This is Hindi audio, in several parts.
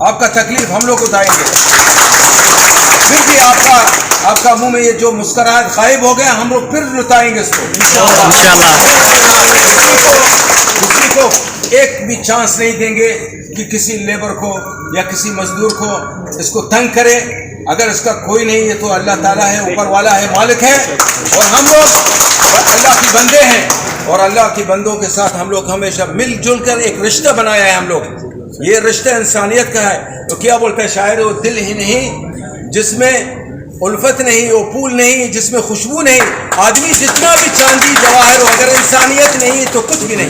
आपका तकलीफ हम लोग उठाएंगे। फिर भी आपका मुंह में ये जो मुस्कुराहट गायब हो गया, हम लोग फिर लुटाएंगे इसको इंशाल्लाह। किसी को एक भी चांस नहीं देंगे कि किसी लेबर को या किसी मजदूर को इसको तंग करे। अगर इसका कोई नहीं है तो अल्लाह ताला है, ऊपर वाला है, मालिक है, और हम लोग अल्लाह के बंदे हैं, और अल्लाह के बंदों के साथ हम लोग हमेशा मिलजुल कर एक रिश्ता बनाया है। हम लोग ये रिश्ता इंसानियत का है। तो क्या बोलता है शायर, वो दिल ही नहीं जिसमें उल्फत नहीं, वो फूल नहीं जिसमें खुशबू नहीं, आदमी जितना भी चांदी जवाहर हो, अगर इंसानियत नहीं तो कुछ भी नहीं।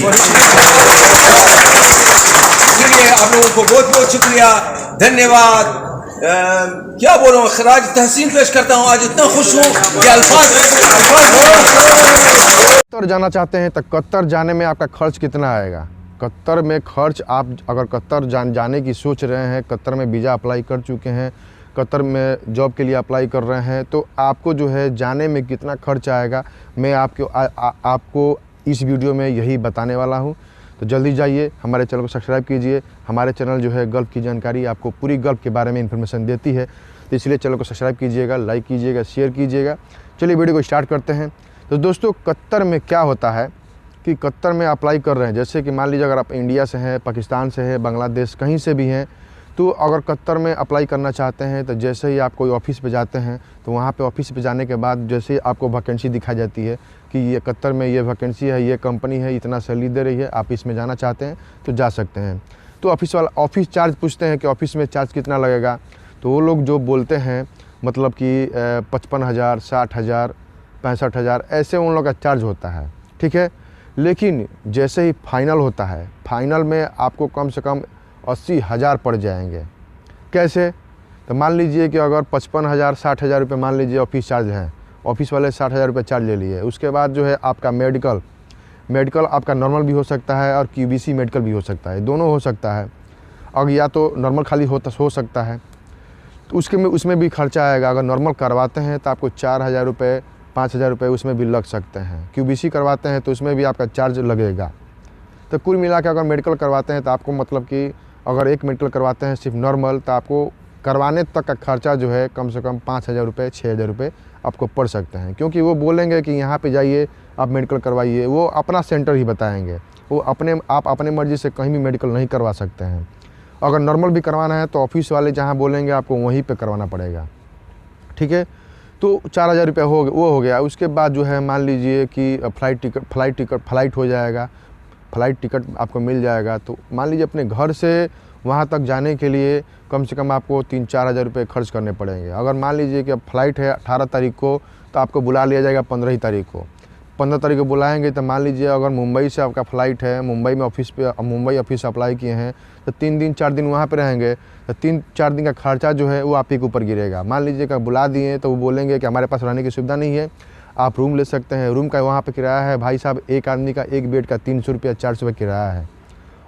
इसलिए आप लोगों को बहुत बहुत शुक्रिया, धन्यवाद। क्या बोलूं, खराज तहसीन पेश करता हूं। आज इतना खुश हूं कि अल्फाज कतर जाना चाहते हैं तो कतर जाने में आपका खर्च कितना आएगा? कतर में खर्च, आप अगर कतर जाने की सोच रहे हैं, कतर में वीज़ा अप्लाई कर चुके हैं, कतर में जॉब के लिए अप्लाई कर रहे हैं, तो आपको जो है जाने में कितना खर्च आएगा, मैं आपको इस वीडियो में यही बताने वाला हूं। तो जल्दी जाइए, हमारे चैनल को सब्सक्राइब कीजिए। हमारे चैनल जो है गल्फ़ की जानकारी, आपको पूरी गल्फ़ के बारे में इन्फॉर्मेशन देती है, तो इसलिए चैनल को सब्सक्राइब कीजिएगा, लाइक कीजिएगा, शेयर कीजिएगा। चलिए वीडियो को स्टार्ट करते हैं। तो दोस्तों, कतर में क्या होता है कि कतर में अप्लाई कर रहे हैं, जैसे कि मान लीजिए अगर आप इंडिया से हैं, पाकिस्तान से हैं, बांग्लादेश कहीं से भी हैं, तो अगर कतर में अप्लाई करना चाहते हैं तो जैसे ही आप कोई ऑफ़िस पे जाते हैं तो वहाँ पे ऑफ़िस पे जाने के बाद जैसे ही आपको वैकेंसी दिखाई जाती है कि ये कतर में ये वैकेंसी है, ये कंपनी है, इतना सैलरी दे रही है, आप इसमें जाना चाहते हैं तो जा सकते हैं। तो ऑफ़िस वाला ऑफ़िस चार्ज पूछते हैं कि ऑफ़िस में चार्ज कितना लगेगा, तो वो लोग जो बोलते हैं मतलब कि 55,000, 60,000, 65,000 ऐसे उन लोग का चार्ज होता है, ठीक है। लेकिन जैसे ही फाइनल होता है, फाइनल में आपको कम से कम 80,000 पड़ जाएंगे। कैसे? तो मान लीजिए कि अगर 55,000, 60,000 रुपये मान लीजिए ऑफ़िस चार्ज हैं, ऑफ़िस वाले 60,000 रुपये चार्ज ले लिए। उसके बाद जो है आपका मेडिकल आपका नॉर्मल भी हो सकता है और QBC मेडिकल भी हो सकता है, दोनों हो सकता है। और या तो नॉर्मल खाली हो सकता है, तो उसमें भी खर्चा आएगा। अगर नॉर्मल करवाते हैं तो आपको 4,000 रुपये, 5,000 रुपये उसमें भी लग सकते हैं। QBC करवाते हैं तो उसमें भी आपका चार्ज लगेगा। तो कुल मिला के अगर मेडिकल करवाते हैं तो आपको मतलब कि अगर एक मेडिकल करवाते हैं सिर्फ नॉर्मल, तो आपको करवाने तक का खर्चा जो है कम से कम 5,000 रुपये, 6,000 रुपये आपको पड़ सकते हैं। क्योंकि वो बोलेंगे कि यहाँ पे जाइए आप मेडिकल करवाइए, वो अपना सेंटर ही बताएंगे, वो आप अपने मर्ज़ी से कहीं भी मेडिकल नहीं करवा सकते हैं। अगर नॉर्मल भी करवाना है तो ऑफ़िस वाले जहाँ बोलेंगे आपको वहीं पर करवाना पड़ेगा, ठीक है। तो 4,000 रुपये वो हो गया। उसके बाद जो है मान लीजिए कि फ्लाइट हो जाएगा, फ़्लाइट टिकट आपको मिल जाएगा। तो मान लीजिए अपने घर से वहाँ तक जाने के लिए कम से कम आपको 3-4 हज़ार रुपये खर्च करने पड़ेंगे। अगर मान लीजिए कि अब फ़्लाइट है 18 तारीख को, तो आपको बुला लिया जाएगा 15 तारीख को। 15 तारीख को बुलाएंगे तो मान लीजिए अगर मुंबई से आपका फ़्लाइट है, मुंबई ऑफ़िस अप्लाई किए हैं, तो 3 दिन 4 दिन वहाँ पे रहेंगे, तो 3-4 दिन का खर्चा जो है वो आप ही के ऊपर गिरेगा। मान लीजिए कि बुला दिए तो वो बोलेंगे कि हमारे पास रहने की सुविधा नहीं है, आप रूम ले सकते हैं। रूम का वहाँ पे किराया है भाई साहब, एक आदमी का एक बेड का 300 रुपया, 400 रुपये किराया है।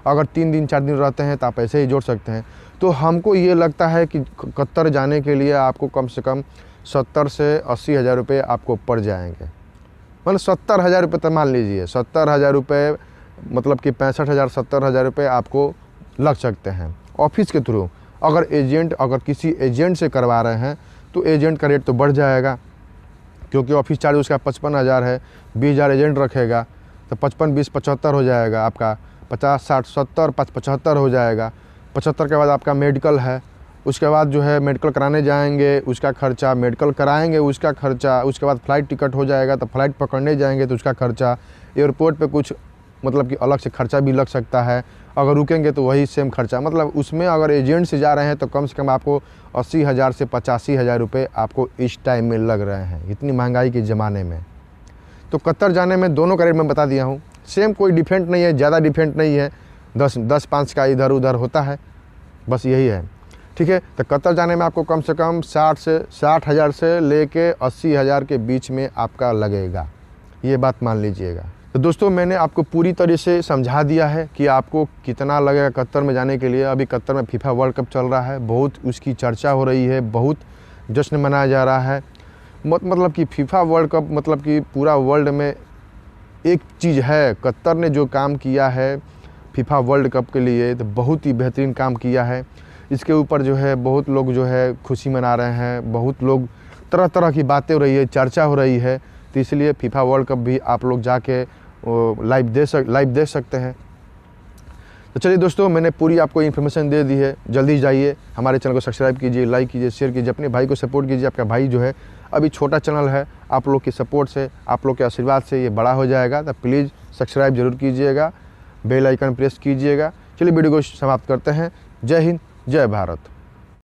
अगर 3 दिन 4 दिन रहते हैं तो आप ऐसे ही जोड़ सकते हैं। तो हमको ये लगता है कि कतर जाने के लिए आपको कम से कम 70 से 80,000 रुपये आपको पड़ जाएंगे। मतलब 70,000 रुपये तो मान लीजिए, 70,000 रुपये मतलब कि 65,000, 70,000 रुपये आपको लग सकते हैं ऑफ़िस के थ्रू। अगर किसी एजेंट से करवा रहे हैं तो एजेंट का रेट तो बढ़ जाएगा, क्योंकि ऑफ़िस चार्ज उसका 55,000 है, 20,000 एजेंट रखेगा तो 55, 20, 75 हो जाएगा आपका। 50, 60, 70, 75 हो जाएगा। 75 के बाद आपका मेडिकल है, उसके बाद जो है मेडिकल कराने जाएंगे उसका खर्चा, मेडिकल कराएंगे उसका खर्चा, उसके बाद फ़्लाइट टिकट हो जाएगा तो फ़्लाइट पकड़ने जाएंगे तो उसका खर्चा, एयरपोर्ट पे कुछ मतलब कि अलग से खर्चा भी लग सकता है। अगर रुकेंगे तो वही सेम खर्चा, मतलब उसमें अगर एजेंट से जा रहे हैं तो कम से कम आपको 80,000 से 85,000 रुपये आपको इस टाइम में लग रहे हैं, इतनी महंगाई के ज़माने में। तो कतर जाने में दोनों का रेट मैं बता दिया हूँ, सेम, कोई डिफरेंट नहीं है, ज़्यादा डिफरेंट नहीं है, 10-5 का इधर उधर होता है, बस यही है, ठीक है। तो कतर जाने में आपको कम से कम 60,000 से लेके 80,000 के बीच में आपका लगेगा, ये बात मान लीजिएगा। तो दोस्तों, मैंने आपको पूरी तरह से समझा दिया है कि आपको कितना लगेगा कतर में जाने के लिए। अभी कतर में फीफा वर्ल्ड कप चल रहा है, बहुत उसकी चर्चा हो रही है, बहुत जश्न मनाया जा रहा है। मतलब कि फीफा वर्ल्ड कप मतलब कि पूरा वर्ल्ड में एक चीज़ है, कतर ने जो काम किया है फीफा वर्ल्ड कप के लिए तो बहुत ही बेहतरीन काम किया है। इसके ऊपर जो है बहुत लोग जो है खुशी मना रहे हैं, बहुत लोग तरह तरह की बातें हो रही है, चर्चा हो रही है। तो इसलिए फीफा वर्ल्ड कप भी आप लोग जाके लाइव देख सकते हैं। तो चलिए दोस्तों, मैंने पूरी आपको इन्फॉर्मेशन दे दी है। जल्दी जाइए, हमारे चैनल को सब्सक्राइब कीजिए, लाइक कीजिए, शेयर कीजिए, अपने भाई को सपोर्ट कीजिए। आपका भाई जो है अभी छोटा चैनल है, आप लोग की सपोर्ट से, आप लोग के आशीर्वाद से ये बड़ा हो जाएगा। तो प्लीज़ सब्सक्राइब जरूर कीजिएगा, बेल आइकन प्रेस कीजिएगा। चलिए वीडियो को समाप्त करते हैं। जय हिंद, जय भारत।